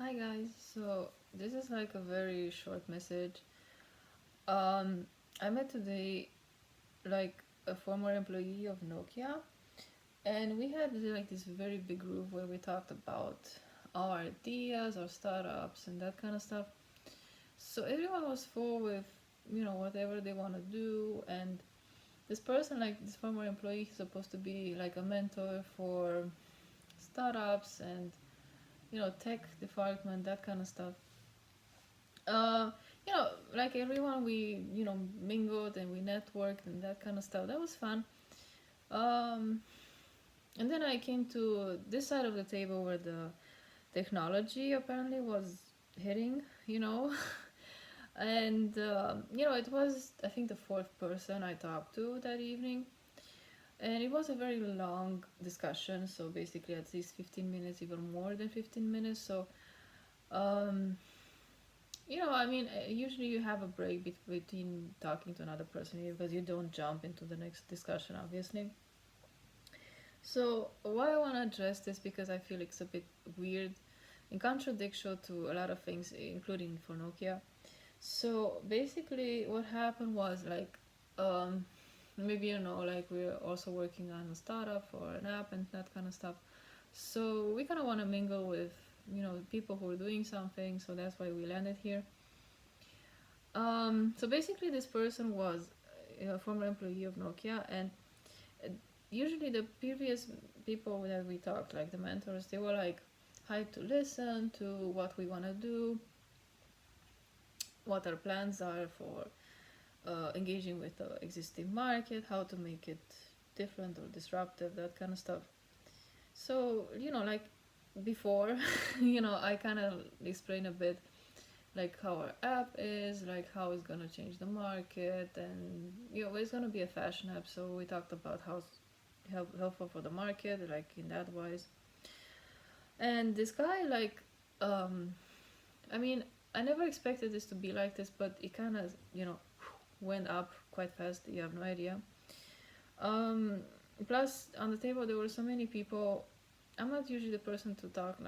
Hi guys, so this is like a very short message. Um, I met today like a former employee of Nokia, and we had like this very big group where we talked about our ideas, our startups, and that kind of stuff. So everyone was full with whatever they want to do, and this person, like this former employee, is supposed to be like a mentor for startups and tech department, that kind of stuff. uh like everyone, we mingled and we networked and that kind of stuff. That was fun. um and then I came to this side of the table where the technology apparently was hitting, you know. And it was, I think, the fourth person I talked to that evening, and it was a very long discussion, so basically at least 15 minutes, even more than 15 minutes. So um I mean, usually you have a break between talking to another person because you don't jump into the next discussion, obviously. So, why I want to address this, because I feel it's a bit weird in contradiction to a lot of things, including for Nokia. So, basically, what happened was like, um, maybe like we're also working on a startup or an app and that kind of stuff. So, we kind of want to mingle with people who are doing something, so that's why we landed here. So basically, this person was a former employee of Nokia, and uh, usually the previous people that we talked, like the mentors, they were like hyped to listen to what we want to do, what our plans are for engaging with the existing market, how to make it different or disruptive, that kind of stuff. So, like before, I kind of explained a bit like how our app is, like how it's gonna change the market, and it's gonna be a fashion app. So we talked about how it's helpful for the market, like in that wise. And this guy, like, um, I mean, I never expected this to be like this, but it kind of went up quite fast. You have no idea. Um, Plus, on the table there were so many people. I'm not usually the person to talk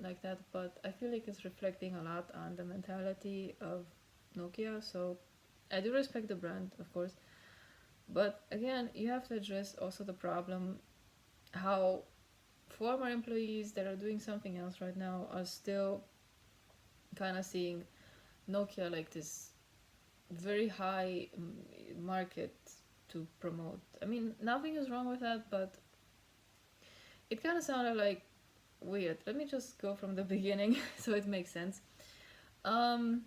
like that, but I feel like it's reflecting a lot on the mentality of Nokia. So I do respect the brand, of course, but again, you have to address also the problem how former employees that are doing something else right now are still kind of seeing Nokia like this very high market to promote. I mean, nothing is wrong with that, but it kind of sounded like weird. Let me just go from the beginning so it makes sense. Um,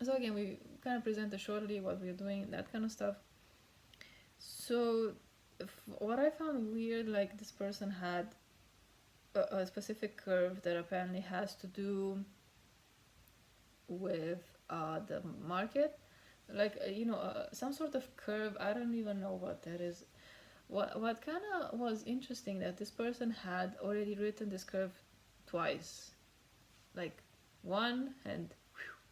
so again, we kind of presented shortly what we're doing, that kind of stuff. So what I found weird, like this person had a specific curve that apparently has to do with the market, like some sort of curve. I don't even know what that is. What kind of was interesting that this person had already written this curve twice, like one and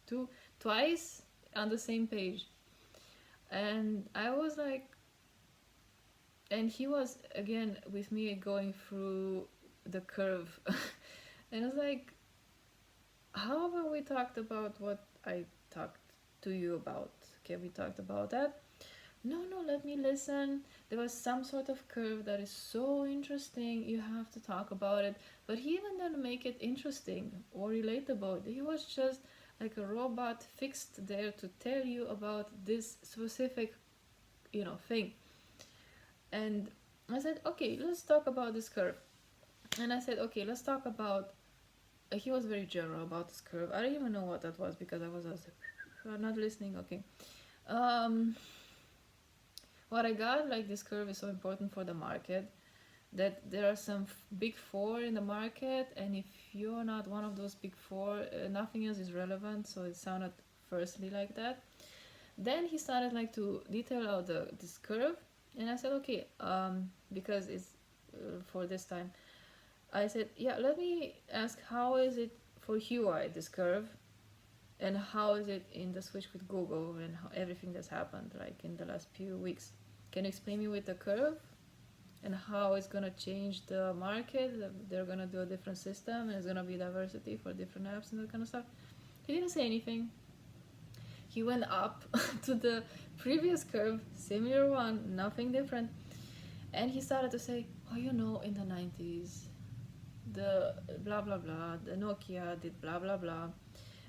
two, twice on the same page. And I was like, and he was again with me going through the curve. And I was like, how about we talked about what I talked to you about? Okay, we talked about that. No, no, let me listen. There was some sort of curve that is so interesting, you have to talk about it. But he even didn't make it interesting or relatable. He was just like a robot fixed there to tell you about this specific, thing. And I said, okay, let's talk about this curve. And I said, okay, let's talk about. He was very general about this curve. I don't even know what that was because I was like, not listening. Okay. Um, what I got, like, this curve is so important for the market that there are some big four in the market, and if you're not one of those big four, nothing else is relevant. So it sounded firstly like that. Then he started like to detail out this curve, and I said, okay, because it's for this time. I said, yeah, let me ask, how is it for Huawei, this curve, and how is it in the switch with Google and how everything that's happened like in the last few weeks? Can you explain me with the curve? and how it's gonna change the market. They're gonna do a different system, and it's gonna be diversity for different apps and that kind of stuff. He didn't say anything. He went up to the previous curve, similar one, nothing different, and he started to say, "Oh, in the 90s, the blah blah blah, the Nokia did blah blah blah,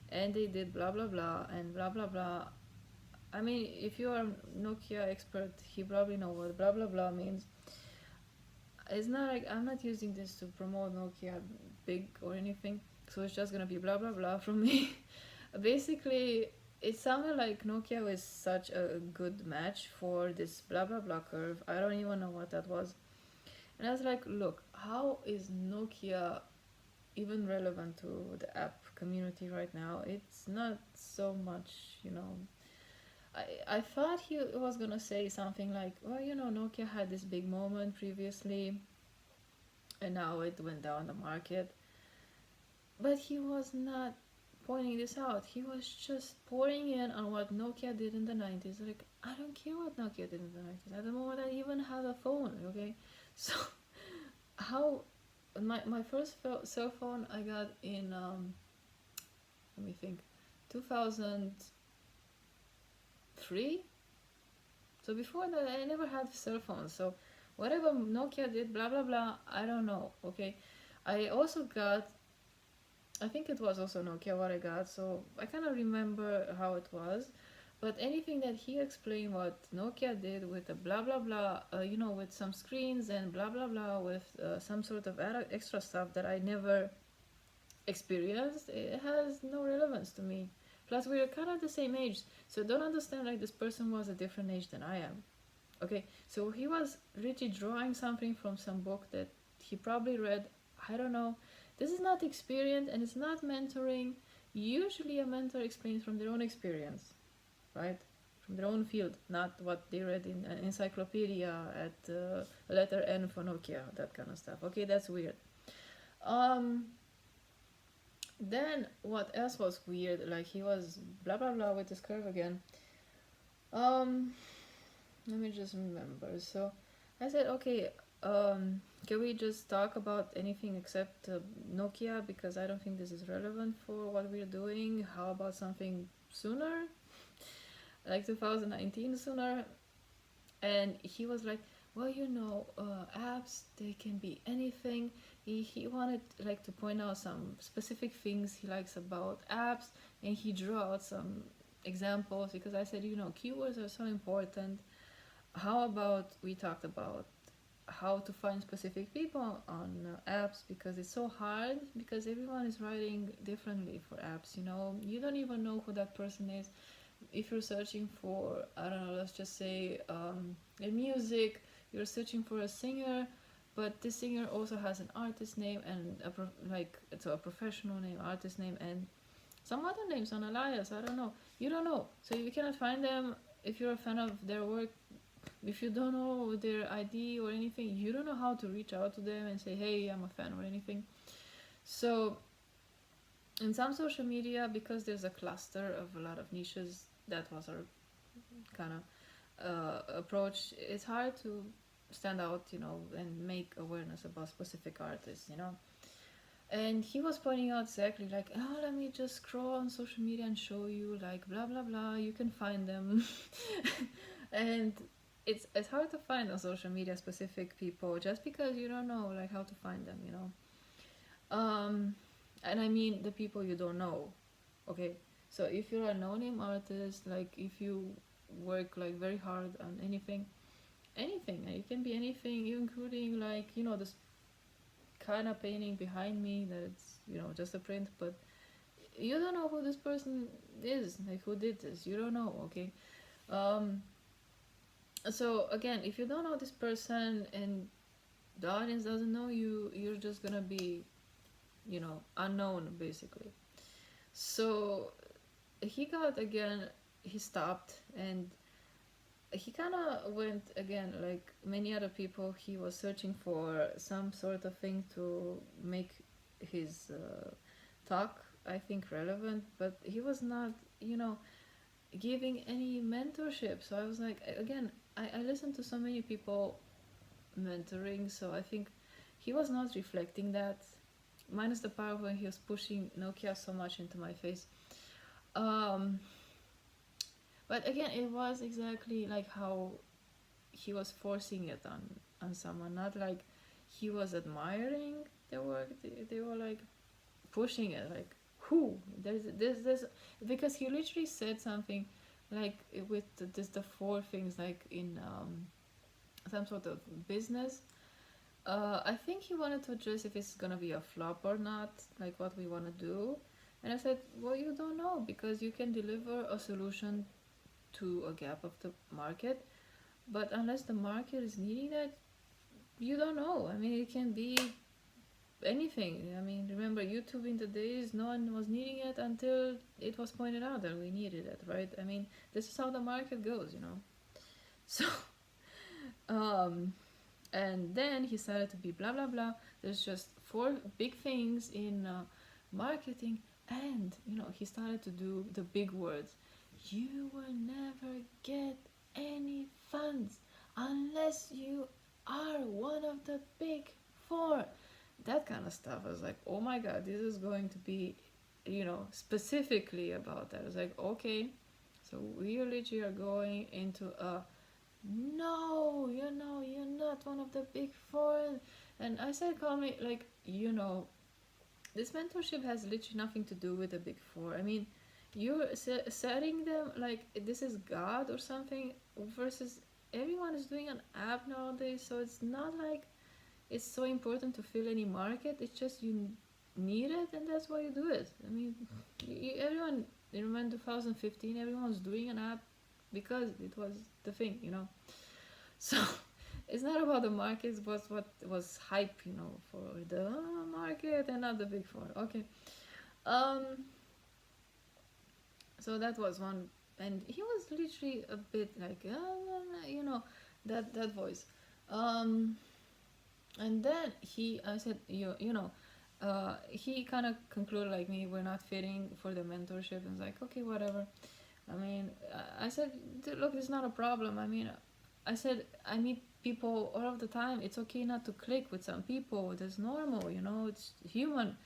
and they did blah blah blah and blah blah blah." I mean, if you are a Nokia expert, he probably know what blah blah blah means. It's not like I'm not using this to promote Nokia big or anything, so it's just gonna be blah blah blah from me. Basically, it sounded like Nokia was such a good match for this blah blah blah curve. I don't even know what that was. And I was like, look, how is Nokia even relevant to the app community right now? It's not so much. I thought he was gonna say something like, well, Nokia had this big moment previously and now it went down the market. But he was not pointing this out. He was just pouring in on what Nokia did in the 90s. Like, I don't care what Nokia did in the 90s. At the moment, I even have a phone, okay? So, how. My first cell phone I got in, let me think, 2003? So, before that, I never had cell phones. So, whatever Nokia did, blah blah blah, I don't know, okay? I also got, I think it was also Nokia what I got, so I kind of remember how it was. But anything that he explained what Nokia did with the blah blah blah, with some screens and blah blah blah, with some sort of extra stuff that I never experienced, it has no relevance to me. Plus, we're kind of the same age, so don't understand like this person was a different age than I am. Okay, so he was really drawing something from some book that he probably read. I don't know. This is not experience and it's not mentoring. Usually, a mentor explains from their own experience, right? From their own field, not what they read in an encyclopedia at letter N for Nokia, that kind of stuff. Okay, that's weird. Um, then what else was weird? Like he was blah blah blah with this curve again. Um, Let me just remember. So I said, okay, can we just talk about anything except Nokia because I don't think this is relevant for what we're doing. How about something sooner, like 2019 sooner? And he was like, well, apps, they can be anything. He wanted like to point out some specific things he likes about apps, and he drew out some examples because I said, keywords are so important. How about we talked about how to find specific people on apps because it's so hard because everyone is writing differently for apps. You don't even know who that person is. If you're searching for, I don't know, let's just say a music, you're searching for a singer, but this singer also has an artist name and it's a professional name, artist name, and some other names on alias. I don't know. You don't know, so you cannot find them. If you're a fan of their work, if you don't know their ID or anything, you don't know how to reach out to them and say, hey, I'm a fan or anything. So in some social media, because there's a cluster of a lot of niches, that was our kind of approach. It's hard to stand out, and make awareness about specific artists. And he was pointing out exactly like, oh, let me just scroll on social media and show you like blah blah blah, you can find them. And it's hard to find on social media specific people just because you don't know like how to find them. And I mean the people you don't know. Okay, so if you're a no-name artist, like if you work like very hard on anything, it can be anything, including like this kind of painting behind me that it's just a print, but you don't know who this person is, like who did this, you don't know. Okay, so again, if you don't know this person and the audience doesn't know you, you're just gonna be unknown basically. So he stopped, and he kind of went again like many other people. He was searching for some sort of thing to make his talk, I think, relevant, but he was not giving any mentorship. So I was like, again, I listened to so many people mentoring, so I think he was not reflecting that, minus the part when he was pushing Nokia so much into my face. Um, but again, it was exactly like how he was forcing it on someone, not like he was admiring their work. They were like pushing it, like who there's because he literally said something like with the four things like in some sort of business. I think he wanted to address if it's gonna be a flop or not, like what we want to do. And I said, well, you don't know because you can deliver a solution to a gap of the market, but unless the market is needing that, you don't know. I mean, it can be anything. I mean, remember YouTube in the days, no one was needing it until it was pointed out that we needed it, right? I mean, this is how the market goes, you know. So, um, and then he started to be blah blah blah. There's just four big things in marketing, and he started to do the big words. You will never get any funds unless you are one of the big four. That kind of stuff. I was like, oh my god, this is going to be, specifically about that. I was like, okay, so we literally are going into a no, you're not one of the big four. And I said, call me, like, this mentorship has literally nothing to do with the big four. I mean, you're setting them like this is God or something, versus everyone is doing an app nowadays, so it's not like it's so important to fill any market. It's just you need it, and that's why you do it. I mean, everyone, remember 2015, everyone was doing an app because it was the thing. So it's not about the market, it was what was hype, for the market and not the big four. Okay. Um, so that was one, and he was literally a bit like, that voice. Um, and then I said, he kind of concluded like me, we're not fitting for the mentorship, and was like, okay, whatever. I mean, I said, look, it's not a problem. I mean, I said, I meet people all of the time. It's okay not to click with some people. That's normal, it's human.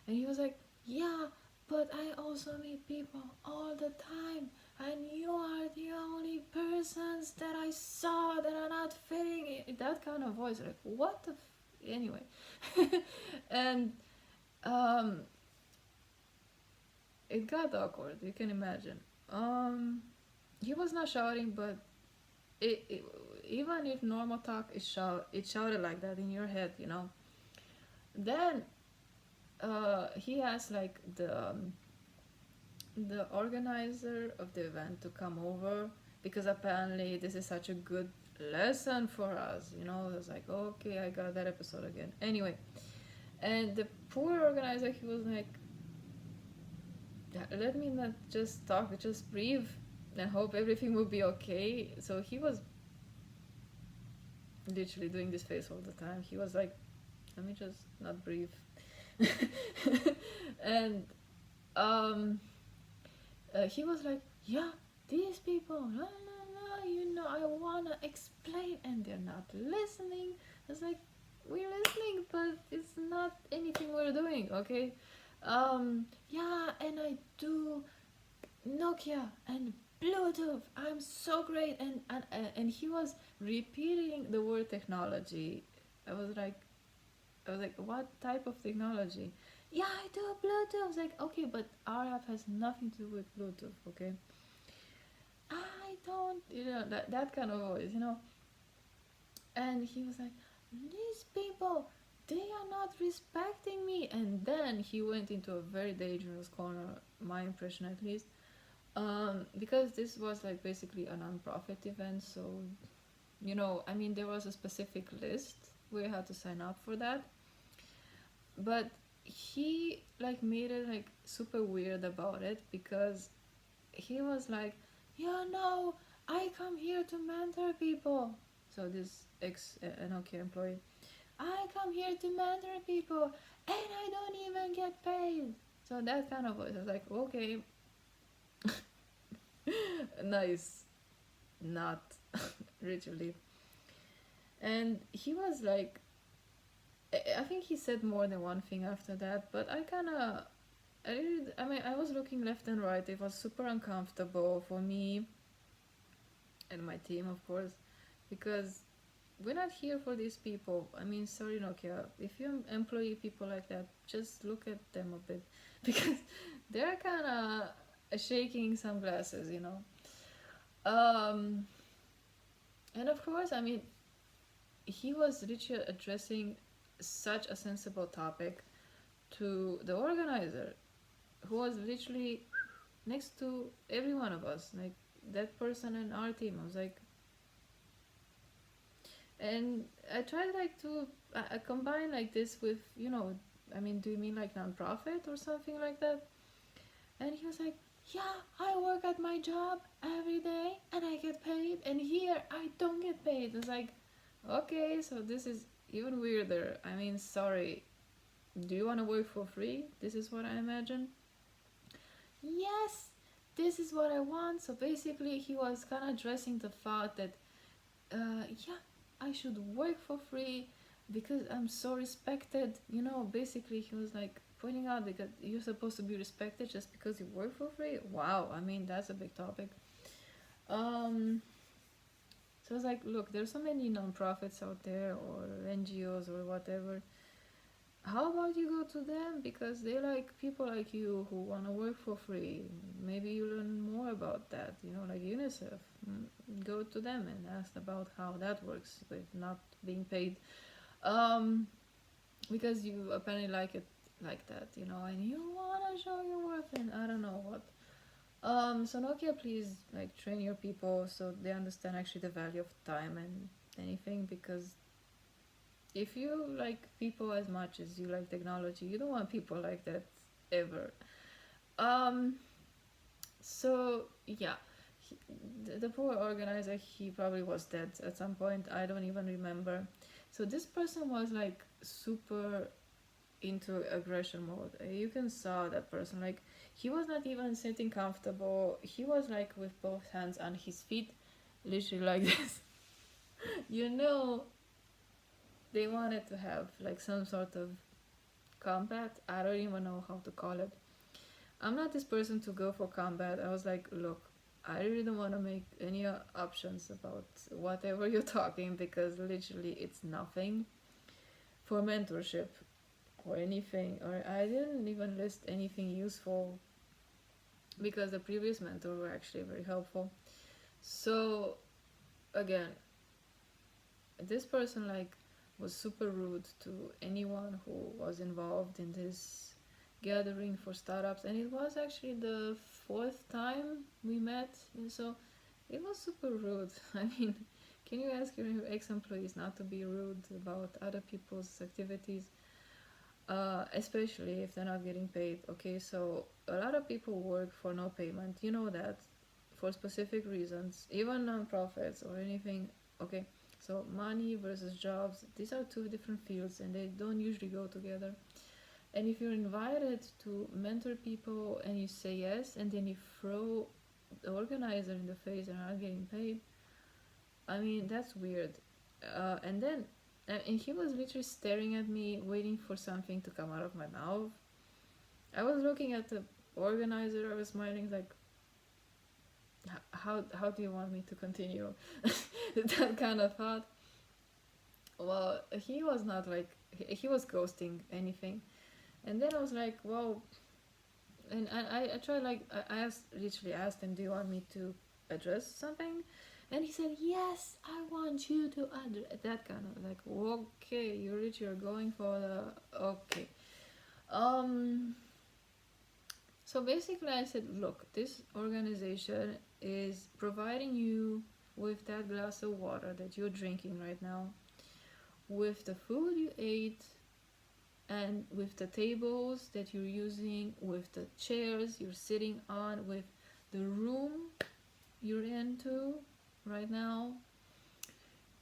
And he was like, yeah, but I also meet people all the time. And you are the only persons that I saw that are not fitting. That kind of voice, like, what the anyway. And um, it got awkward, you can imagine. Um, he was not shouting, but it even if normal talk is it shouted like that in your head, Then he asked like the organizer of the event to come over because apparently this is such a good lesson for us. I was like, okay, I got that episode again. Anyway, and the poor organizer, he was like, let me not just talk, just breathe and hope everything will be okay. So he was literally doing this face all the time. He was like, let me just not breathe. And he was like, yeah, these people, no, I wanna explain, and they're not listening. I was like, we're listening, but it's not anything we're doing, okay? Yeah, and I do Nokia and Bluetooth. I'm so great, and he was repeating the word technology. I was like, what type of technology? Yeah, I do Bluetooth. I was like, okay, but our app has nothing to do with Bluetooth, okay? I don't, that kind of voice. And he was like, these people, they are not respecting me. And then he went into a very dangerous corner, my impression at least, because this was like basically a non-profit event. So, I mean, there was a specific list where you had to sign up for that. But he like made it like super weird about it because he was like, I come here to mentor people. So this ex Nokia employee, I come here to mentor people, and I don't even get paid. So that kind of voice, I was like, okay, nice, not literally. And he was like, I think he said more than one thing after that, but I kind of, I mean, I was looking left and right. It was super uncomfortable for me and my team, of course, because we're not here for these people. I mean, sorry, Nokia. If you employ people like that, just look at them a bit because they're kind of shaking some glasses, you know. Um, and of course, I mean, he was literally addressing such a sensible topic to the organizer, who was literally next to every one of us, like that person in our team. I was like, and I tried like to combine like this with, you know, I mean, do you mean like nonprofit or something like that? And he was like, yeah, I work at my job every day and I get paid, and here I don't get paid. It's like, okay, so this is even weirder. I mean, sorry, do you want to work for free? This is what I imagine. Yes, this is what I want. So basically, he was kind of addressing the fact that, yeah, I should work for free because I'm so respected. You know, basically, he was like pointing out that you're supposed to be respected just because you work for free. Wow, I mean, that's a big topic. Um, so I was like, look, there's so many nonprofits out there or NGOs or whatever. How about you go to them, because they like people like you who want to work for free. Maybe you learn more about that, you know, like UNICEF. Go to them and ask about how that works with not being paid, um because you apparently like it like that, you know, and you want to show your worth and I don't know what. So Nokia, please like train your people so they understand actually the value of time and anything, because if you like people as much as you like technology, you don't want people like that ever. Um, so yeah, he, the poor organizer, he probably was dead at some point. I don't even remember. So this person was like super into aggression mode. You can saw that person like he was not even sitting comfortable. He was like with both hands on his feet, literally like this. You know, they wanted to have like some sort of combat. I don't even know how to call it. I'm not this person to go for combat. I was like, look, I really don't want to make any options about whatever you're talking, because literally it's nothing for mentorship or anything. Or I didn't even list anything useful because the previous mentor were actually very helpful. So again, this person like was super rude to anyone who was involved in this gathering for startups, and it was actually the fourth time we met, and so it was super rude. I mean, can you ask your ex-employees not to be rude about other people's activities, especially if they're not getting paid? Okay, so a lot of people work for no payment, you know that, for specific reasons, even non-profits or anything. Okay, so money versus jobs, these are two different fields and they don't usually go together. And if you're invited to mentor people and you say yes, and then you throw the organizer in the face and are not getting paid, I mean, that's weird. And then, and he was literally staring at me, waiting for something to come out of my mouth. I was looking at the organizer, I was smiling, like, how do you want me to continue? That kind of thought. Well, he was not like, he was ghosting anything. And then I was like, well, and I tried like, I asked, literally asked him, do you want me to address something? And he said, yes, I want you to address that kind of like, okay, you literally are going for the, okay. Um, so basically I said, look, this organization is providing you with that glass of water that you're drinking right now, with the food you ate, and with the tables that you're using, with the chairs you're sitting on, with the room you're into right now.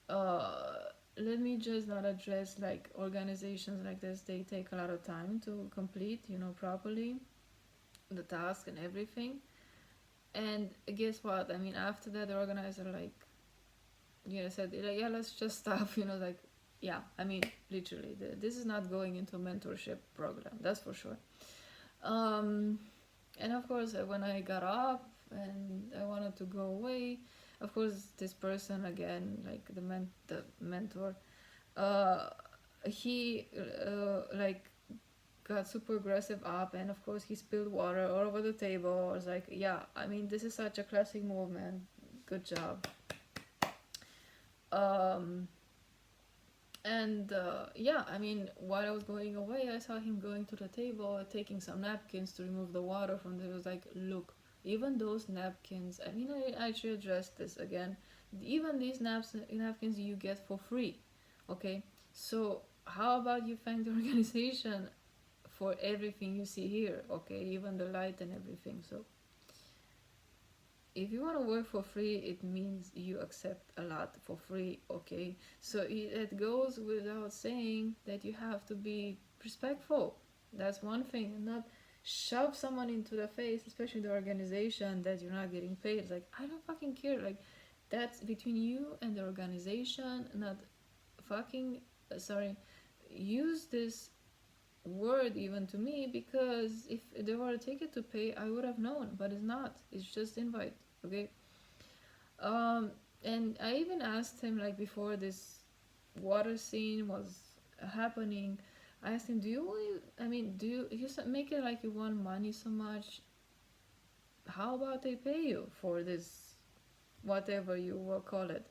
Uh, Let me just not address like organizations like this, they take a lot of time to complete, you know, properly the task and everything. And guess what? I mean, after that, the organizer like said like, yeah, let's just stop. Like, yeah, I mean, literally, this is not going into a mentorship program, that's for sure. um and of course, when I got up and I wanted to go away, of course, this person again, like the mentor, uh he like got super aggressive up, and of course he spilled water all over the table. I was like, yeah, I mean, this is such a classic movement. Good job. um and yeah, I mean, while I was going away, I saw him going to the table, taking some napkins to remove the water from there. It was like, look, even those napkins, I mean, I should address this again. Even these napkins you get for free, okay? So how about you thank the organization for everything you see here, okay? Even the light and everything. So if you want to work for free, it means you accept a lot for free, okay? So it goes without saying that you have to be respectful. That's one thing, and not shove someone into the face, especially the organization, that you're not getting paid. It's like, I don't fucking care. Like, that's between you and the organization, not fucking, sorry, use this word even to me, because if there were a ticket to pay, I would have known, but it's not. It's just invite, okay? Um, and I even asked him, like, before this water scene was happening, I asked him, I mean, you make it like you want money so much? How about they pay you for this, whatever you will call it?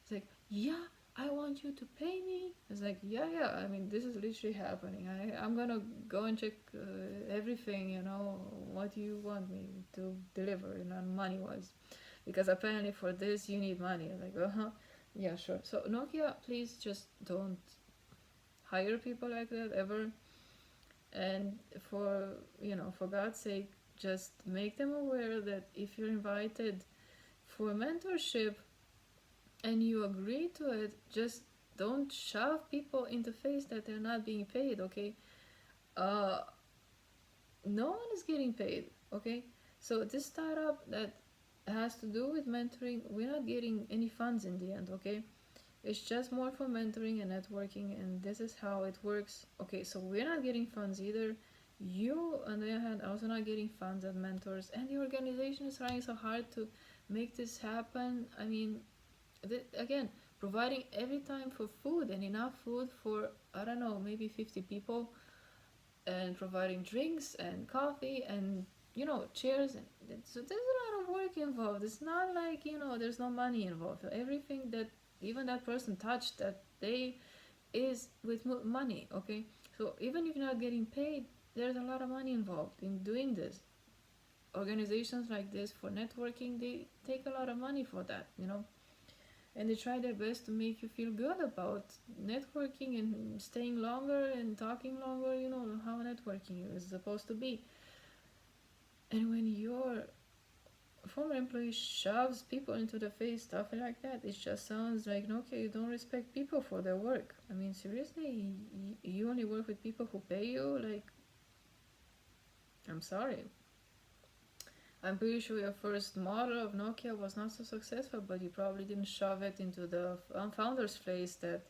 It's like, yeah, I want you to pay me. It's like, yeah, yeah. I mean, this is literally happening. I'm gonna go and check everything. What do you want me to deliver, money wise, because apparently for this you need money. Like, yeah, sure. So Nokia, please just don't hire people like that ever. And for God's sake, just make them aware that if you're invited for mentorship and you agree to it, just don't shove people in the face that they're not being paid, okay? Uh, no one is getting paid, okay? So this startup that has to do with mentoring, we're not getting any funds in the end, okay? It's just more for mentoring and networking, and this is how it works. Okay, so we're not getting funds either. You, on the other hand, are also not getting funds as mentors, and the organization is trying so hard to make this happen. I mean, again, providing every time for food and enough food for, I don't know, maybe 50 people, and providing drinks and coffee and chairs, and so there's a lot of work involved. It's not like there's no money involved. Everything that even that person touched that day is with money, okay? So even if you're not getting paid, there's a lot of money involved in doing this. Organizations like this for networking, they take a lot of money for that, and they try their best to make you feel good about networking and staying longer and talking longer, how networking is supposed to be. And when your former employee shoves people into the face, stuff like that, it just sounds like, okay, you don't respect people for their work. I mean, seriously, you only work with people who pay you? Like, I'm sorry. I'm pretty sure your first model of Nokia was not so successful, but you probably didn't shove it into the founder's face that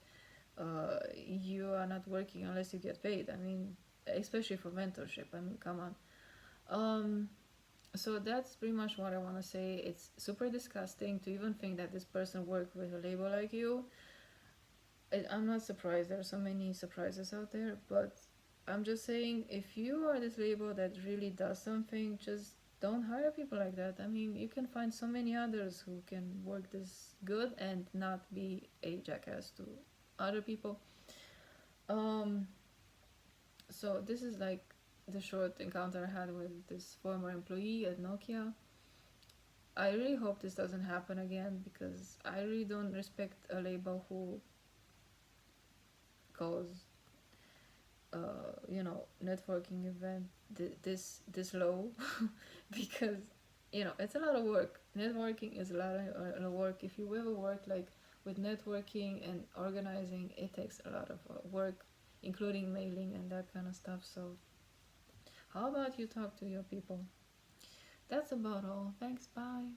you are not working unless you get paid. I mean, especially for mentorship. I mean, come on. So that's pretty much what I want to say. It's super disgusting to even think that this person worked with a label like you. I'm not surprised. There are so many surprises out there, but I'm just saying, if you are this label that really does something, just don't hire people like that. I mean, you can find so many others who can work this good and not be a jackass to other people. Um, so this is like the short encounter I had with this former employee at Nokia. I really hope this doesn't happen again, because I really don't respect a label who goes, networking event this low, because it's a lot of work. Networking is a lot of work. If you ever work like with networking and organizing, it takes a lot of work, including mailing and that kind of stuff. So how about you talk to your people? That's about all. Thanks. Bye.